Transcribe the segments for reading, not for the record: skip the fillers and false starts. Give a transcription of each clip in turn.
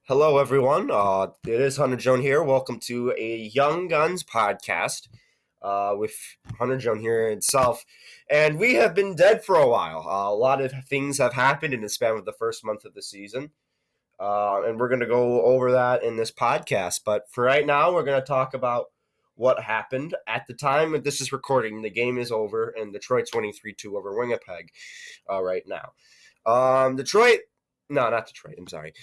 Hello, everyone. It is Hunter Joan here. Welcome to a Young Guns podcast with Hunter Joan here itself. And we have been dead for a while. A lot of things have happened in the span of the first month of the season. And we're going to go over that in this podcast. But for right now, we're going to talk about what happened at the time that this is recording. The game is over, and Detroit's winning 3-2 over Winnipeg right now. Detroit. No, not Detroit. I'm sorry.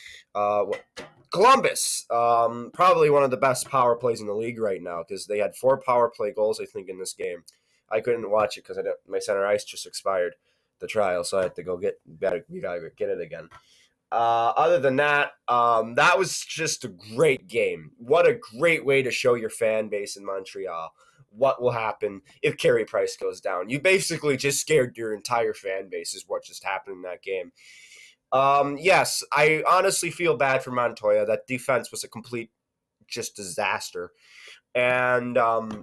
Columbus, probably one of the best power plays in the league right now because they had 4 power play goals, I think, in this game. I couldn't watch it because my center ice just expired, the trial, so I had to go gotta get it again. Other than that, that was just a great game. What a great way to show your fan base in Montreal what will happen if Carey Price goes down. You basically just scared your entire fan base is what just happened in that game. Yes, I honestly feel bad for Montoya. That defense was a complete just disaster. And I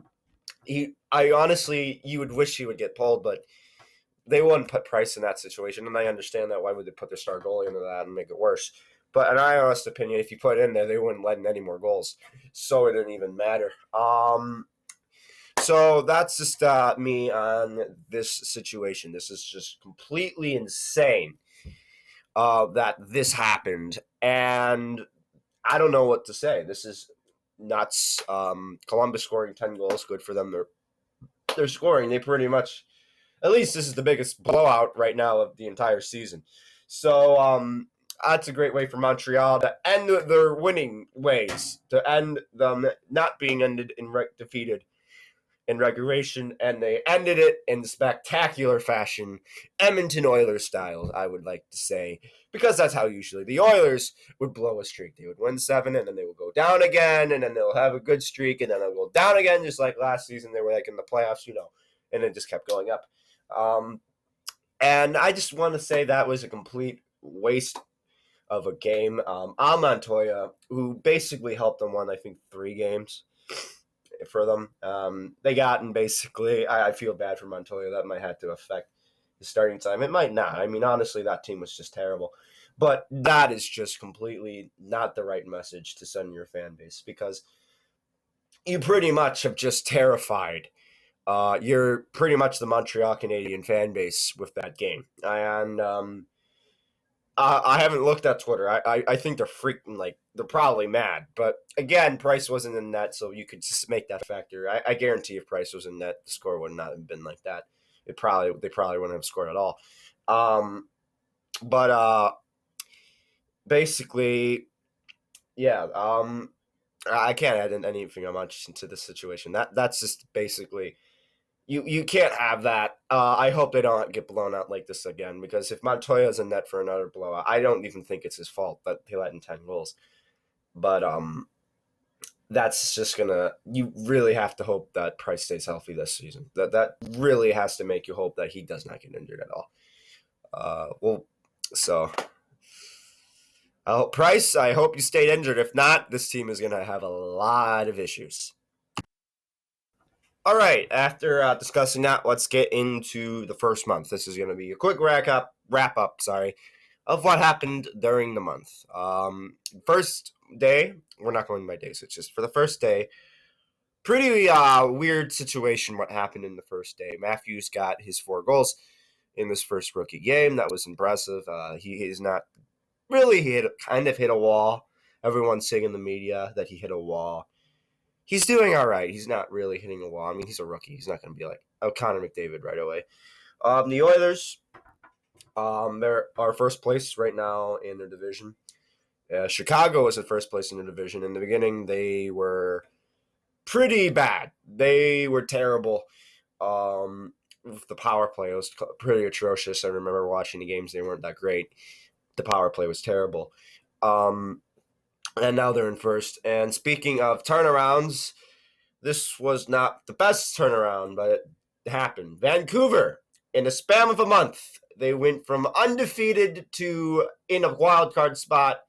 honestly, you would wish he would get pulled, but they wouldn't put Price in that situation. And I understand that. Why would they put their star goalie into that and make it worse? But in my honest opinion, if you put it in there, they wouldn't let in any more goals. So it didn't even matter. So that's just me on this situation. This is just completely insane that this happened, and I don't know what to say. This is nuts. Columbus scoring 10 goals, good for them. They're scoring. They pretty much, at least this is the biggest blowout right now of the entire season. So that's a great way for Montreal to end their winning ways, to end them not being defeated in regulation, and they ended it in spectacular fashion, Edmonton Oilers style, I would like to say, because that's how usually the Oilers would blow a streak. They would win 7, and then they would go down again, and then they'll have a good streak, and then they'll go down again, just like last season. They were like in the playoffs, and it just kept going up. And I just want to say that was a complete waste of a game. Montoya, who basically helped them win, I think, 3 games for them. They gotten basically, I feel bad for Montoya. That might have to affect the starting time. It might not. I mean, honestly, that team was just terrible. But that is just completely not the right message to send your fan base, because you pretty much have just terrified you're pretty much the Montreal Canadian fan base with that game. And I haven't looked at Twitter. I think they're freaking, they're probably mad. But again, Price wasn't in net, so you could just make that factor. I guarantee if Price was in net, the score would not have been like that. They probably wouldn't have scored at all. But basically, yeah. I can't add anything much into this situation. That's just basically. You can't have that. I hope they don't get blown out like this again, because if Montoya's in net for another blowout, I don't even think it's his fault that he let in 10 goals. But that's just gonna. You really have to hope that Price stays healthy this season. That really has to make you hope that he does not get injured at all. So Price, I hope you stayed injured. If not, this team is gonna have a lot of issues. All right, after discussing that, let's get into the first month. This is going to be a quick wrap up, of what happened during the month. First day, we're not going by days, it's just for the first day. Pretty weird situation what happened in the first day. Matthews got his 4 goals in this first rookie game. That was impressive. He is not really, kind of hit a wall. Everyone's saying in the media that he hit a wall. He's doing all right. He's not really hitting a wall. I mean, he's a rookie. He's not going to be like Connor McDavid right away. The Oilers, they're our first place right now in their division. Chicago is at first place in the division. In the beginning, they were pretty bad. They were terrible. The power play was pretty atrocious. I remember watching the games. They weren't that great. The power play was terrible. And now they're in first. And speaking of turnarounds, this was not the best turnaround, but it happened. Vancouver, in a span of a month, they went from undefeated to in a wild card spot,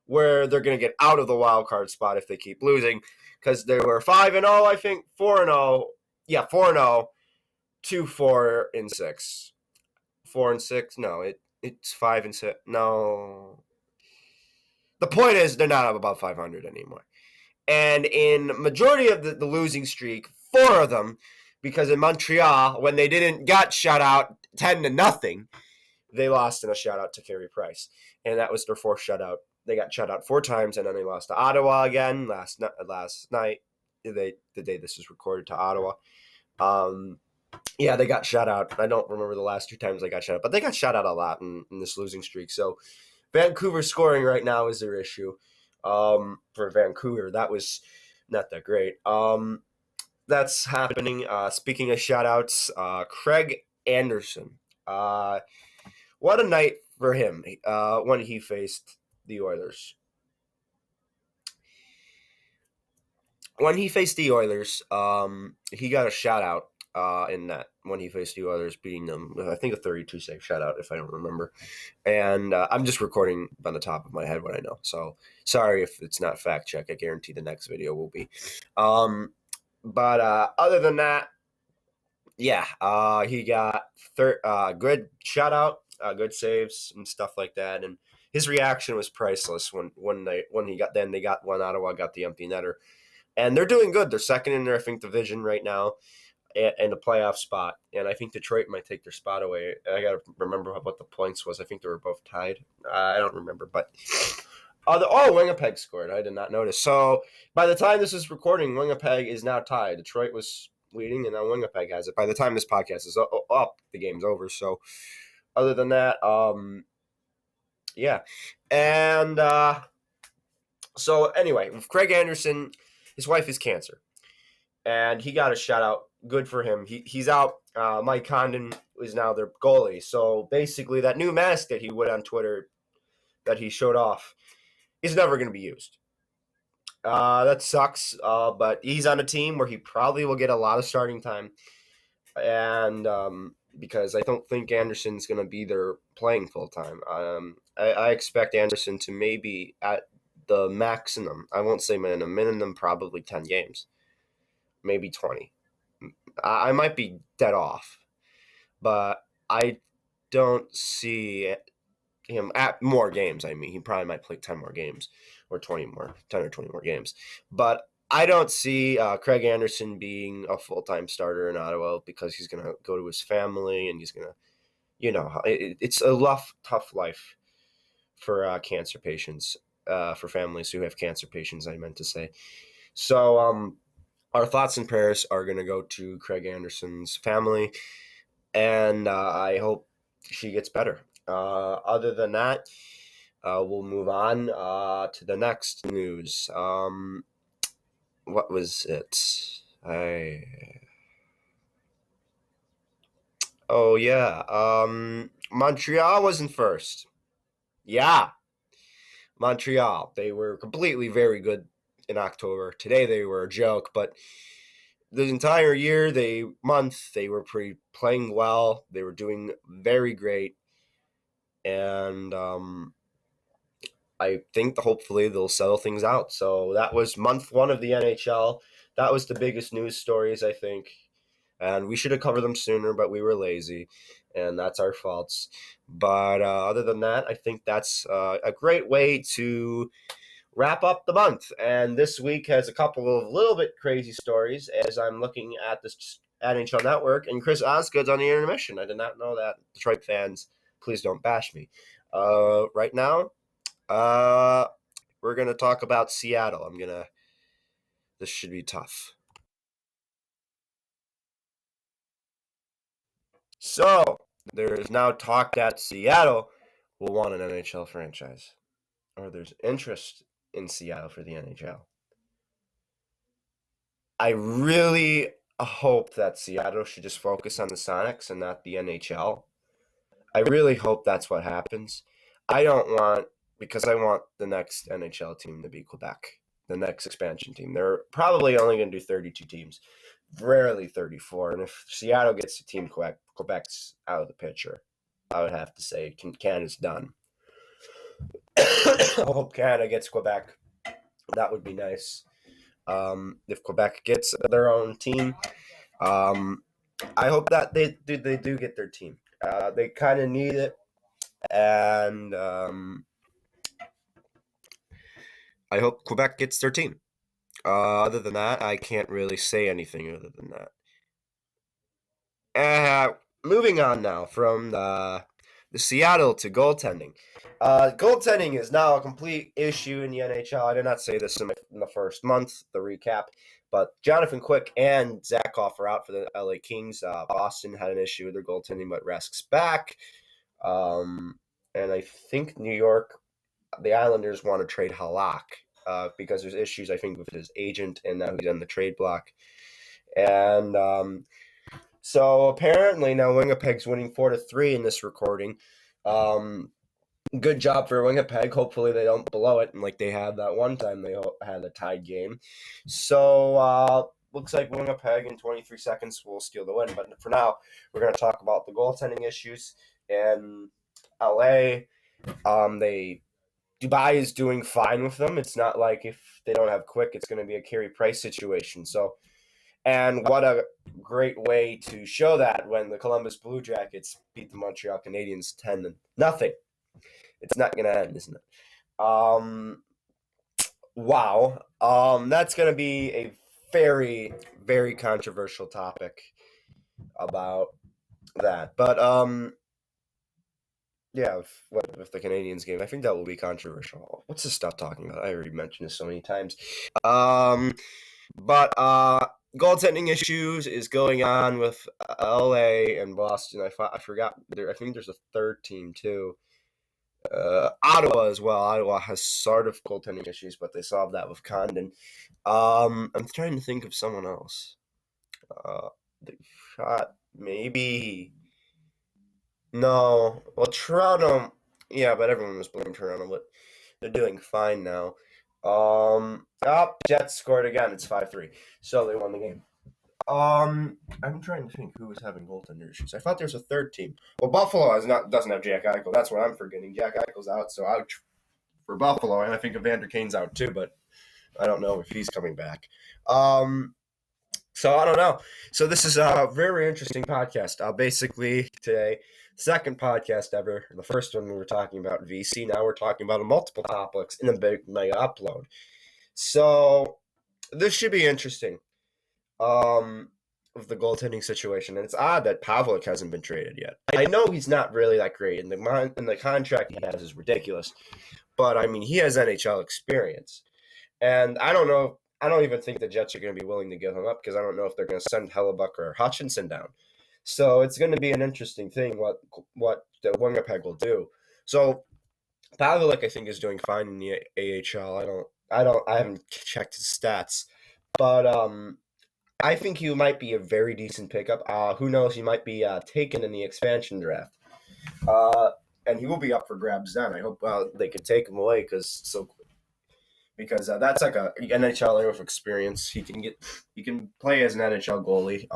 where they're going to get out of the wild card spot if they keep losing, because they were 5-0, I think, 4-0. Yeah, 4-0 to 4-6. 4-6. No, it's 5-6. No. the point is they're not above 500 anymore. And in majority of the losing streak, 4 of them, because in Montreal, when they got shut out 10-0, they lost in a shutout to Carey Price. And that was their 4th shutout. They got shut out 4 times, and then they lost to Ottawa again last night. The day this was recorded, to Ottawa. Yeah, they got shut out. I don't remember the last 2 times they got shut out, but they got shut out a lot in this losing streak. So Vancouver scoring right now is their issue. For Vancouver, that was not that great. That's happening. Speaking of shout-outs, Craig Anderson. What a night for him when he faced the Oilers. When he faced the Oilers, he got a shout-out in that when he faced the Oilers, beating them. I think a 32 save shutout, if I don't remember. And I'm just recording on the top of my head what I know. So sorry if it's not fact check. I guarantee the next video will be. But other than that, yeah, he got good shutout, good saves and stuff like that. And his reaction was priceless when they got one. Ottawa got the empty netter. And they're doing good. They're second in their, I think, division right now in the playoff spot. And I think Detroit might take their spot away. I got to remember what the points was. I think they were both tied. I don't remember. But Winnipeg scored. I did not notice. So by the time this is recording, Winnipeg is now tied. Detroit was leading, and now Winnipeg has it. By the time this podcast is up, the game's over. So other than that, yeah. And so anyway, with Craig Anderson, his wife is cancer, and he got a shout out. Good for him. He's out. Mike Condon is now their goalie. So basically, that new mask that he went on Twitter that he showed off is never going to be used. That sucks. But he's on a team where he probably will get a lot of starting time, and because I don't think Anderson's going to be there playing full time. I expect Anderson to maybe at the maximum, I won't say minimum, probably 10 games, maybe 20. I might be dead off, but I don't see him at more games. I mean, he probably might play 10 more games or 10 or 20 more games. But I don't see Craig Anderson being a full-time starter in Ottawa because he's going to go to his family and he's going to, it's a tough life for cancer patients. For families who have cancer patients, I meant to say. So our thoughts and prayers are going to go to Craig Anderson's family, and I hope she gets better. Other than that, we'll move on to the next news. What was it? Oh, yeah. Montreal wasn't first. Yeah. Montreal. They were completely very good in October. Today they were a joke, but the entire month they were playing well. They were doing very great, and I think hopefully they'll settle things out. So that was month 1 of the NHL. That was the biggest news stories, I think, and we should have covered them sooner, but we were lazy, and that's our faults. But other than that, I think that's a great way to wrap up the month. And this week has a couple of little bit crazy stories as I'm looking at this NHL Network, and Chris Osgood's on the intermission. I did not know that. Detroit fans, please don't bash me. Right now, we're going to talk about Seattle. This should be tough. So, there is now talk that Seattle will want an NHL franchise, or there's interest in Seattle for the NHL. I really hope that Seattle should just focus on the Sonics and not the NHL. I really hope that's what happens. Because I want the next NHL team to be Quebec, the next expansion team. They're probably only going to do 32 teams, rarely 34. And if Seattle gets a team, Quebec's out of the picture. I would have to say Canada's done. I hope Canada gets Quebec. That would be nice. If Quebec gets their own team, I hope that they do get their team. They kind of need it, and I hope Quebec gets their team. Other than that, I can't really say anything other than that. Moving on now from the Seattle to goaltending. Goaltending is now a complete issue in the NHL. I did not say this in the first month, the recap, but Jonathan Quick and Zakhoff are out for the LA Kings. Boston had an issue with their goaltending, but Rask's back. And I think New York, the Islanders want to trade Halak because there's issues, I think, with his agent, and now he's on the trade block. And so apparently now Winnipeg's winning 4-3 in this recording. Good job for Winnipeg. Hopefully they don't blow it, and like they had that one time they had a tied game. So looks like Winnipeg in 23 seconds will steal the win. But for now, we're going to talk about the goaltending issues in LA. Dubai is doing fine with them. It's not like if they don't have Quick, it's going to be a Carey Price situation. So. And what a great way to show that when the Columbus Blue Jackets beat the Montreal Canadiens 10-0. It's not going to end, isn't it? Wow. That's going to be a very, very controversial topic about that. But yeah, with the Canadiens game, I think that will be controversial. What's this stuff talking about? I already mentioned this so many times. But goaltending issues is going on with LA and Boston. I forgot. I think there's a third team too. Ottawa as well. Ottawa has sort of goaltending issues, but they solved that with Condon. I'm trying to think of someone else. They shot maybe. No. Well, Toronto. Yeah, but everyone was blaming Toronto, but they're doing fine now. Jets scored again. It's 5-3. So they won the game. I'm trying to think who was having goaltender issues. I thought there was a third team. Well, Buffalo doesn't have Jack Eichel. That's what I'm forgetting. Jack Eichel's out, so out for Buffalo, and I think Evander Kane's out too, but I don't know if he's coming back. So I don't know. So this is a very interesting podcast. Basically today, second podcast ever. The first one we were talking about VC. Now we're talking about multiple topics in a big mega upload. So this should be interesting. Of the goaltending situation, and it's odd that Pavlik hasn't been traded yet. I know he's not really that great, and the contract he has is ridiculous. But I mean, he has NHL experience, and I don't know. I don't even think the Jets are going to be willing to give him up because I don't know if they're going to send Hellebuck or Hutchinson down. So it's going to be an interesting thing what the Winnipeg will do. So Pavlik, I think, is doing fine in the AHL. I haven't checked his stats, but I think he might be a very decent pickup. Who knows? He might be taken in the expansion draft, and he will be up for grabs then. I hope they can take him away because that's like a NHLer with experience. He can play as an NHL goalie.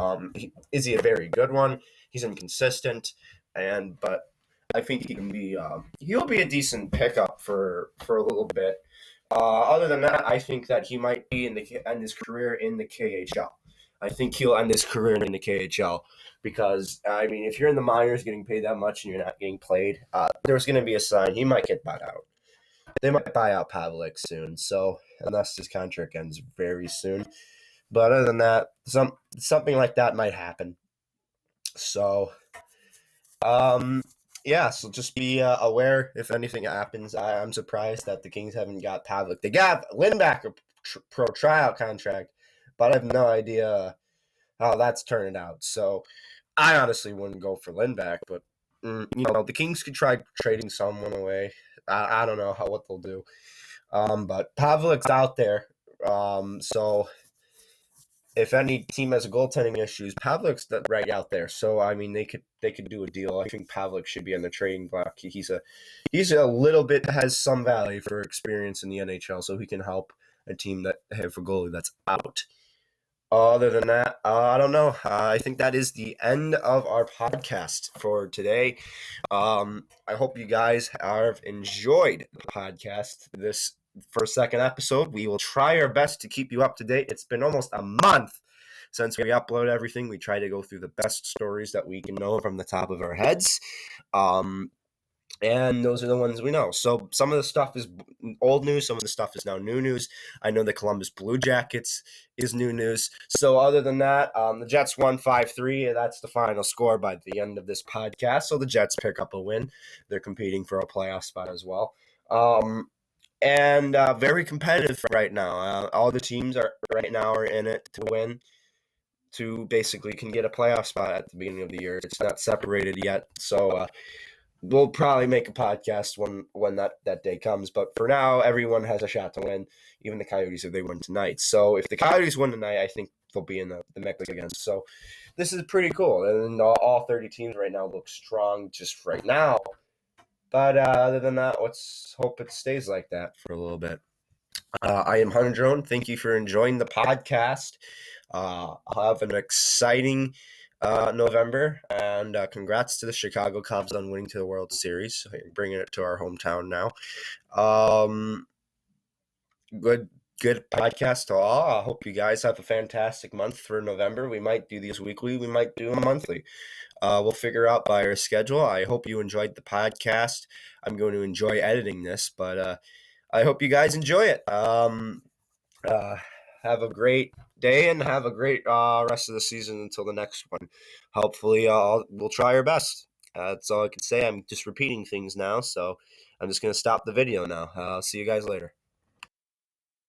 Is he a very good one? He's inconsistent, but I think he can be. He'll be a decent pickup for a little bit. Other than that, I think that he might be end his career in the KHL. I think he'll end his career in the KHL because, I mean, if you're in the minors getting paid that much and you're not getting played, there's going to be a sign he might get bought out. They might buy out Pavlik soon, so unless his contract ends very soon. But other than that, something like that might happen. So, yeah, so just be aware if anything happens. I'm surprised that the Kings haven't got Pavlik. They got Lindback a pro tryout contract, but I have no idea how that's turning out. So I honestly wouldn't go for Lindback, but the Kings could try trading someone away. I don't know what they'll do. But Pavlik's out there. So if any team has goaltending issues, Pavlik's right out there. So I mean, they could do a deal. I think Pavlik should be on the trading block. He's a little bit has some value for experience in the NHL, so he can help a team that have a goalie that's out. Other than that, I don't know. I think that is the end of our podcast for today. I hope you guys have enjoyed the podcast. This first second episode, we will try our best to keep you up to date. It's been almost a month since we upload everything. We try to go through the best stories that we can know from the top of our heads. And those are the ones we know. So some of the stuff is old news. Some of the stuff is now new news. I know the Columbus Blue Jackets is new news. So other than that, the Jets won 5-3. That's the final score by the end of this podcast. So the Jets pick up a win. They're competing for a playoff spot as well. And very competitive right now. All the teams are right now are in it to win, to basically can get a playoff spot at the beginning of the year. It's not separated yet. So we'll probably make a podcast when that day comes. But for now, everyone has a shot to win, even the Coyotes if they win tonight. So if the Coyotes win tonight, I think they'll be in the mix again. So this is pretty cool. And all 30 teams right now look strong just right now. But other than that, let's hope it stays like that for a little bit. I am Hunter Drone. Thank you for enjoying the podcast. I'll have an exciting November, and congrats to the Chicago Cubs on winning to the World Series, bringing it to our hometown now. Good podcast to all. I hope you guys have a fantastic month for November. We might do these weekly. We might do them monthly. We'll figure out by our schedule. I hope you enjoyed the podcast. I'm going to enjoy editing this, but I hope you guys enjoy it. Have a great day and have a great rest of the season until the next one. Hopefully, we'll try our best. That's all I can say. I'm just repeating things now, so I'm just going to stop the video now. I'll see you guys later.